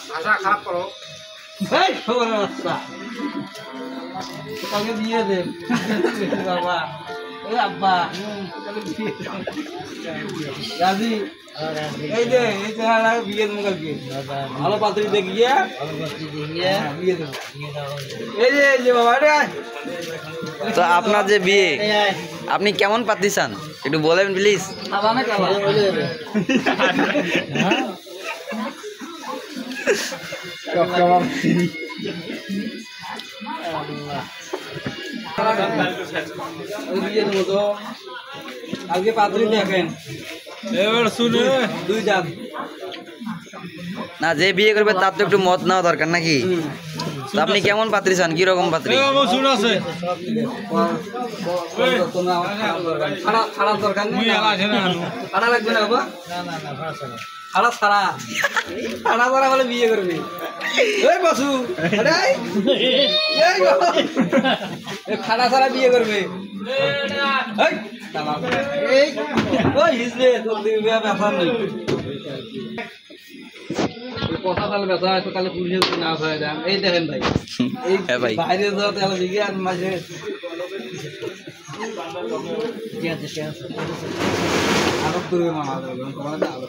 ভাষা খারাপ করো এই খবর রাস্তা কালকে বিয়ে দে বাবা ও আব্বা রাজি এই যে হালা বিয়ে দেবো কালকে ভালো পাত্রী দেখিয়ে বিয়ে দেবো এই যে বাবা রে তো আপনার যে বিয়ে আপনি কেমন পাত্রী চান একটু বলেন প্লিজ। খাবা না খাবা আজকে পাত্রী দেখেন এবার শুনে দুই জাত না যে বিয়ে করবে তার তো একটু মত নেওয়া দরকার নাকি? তো আপনি কেমন পাত্রী চান, কিরকম পাত্রী? ছাড়া দরকার নেই ছাড়া লাগবে না বাবা ছাড়া ছাড়া ছাড়া ছাড়া বলে বিয়ে করবে ওই বসু খাড়া ছাড়া বিয়ে করবে কথা তাহলে ব্যথা হয়তো তাহলে পুলিশে না হয়ে যান। এই দেখেন ভাই এই বাইরে যাওয়া তাহলে দিকে আর মাঝে আরো করবে মামা আরো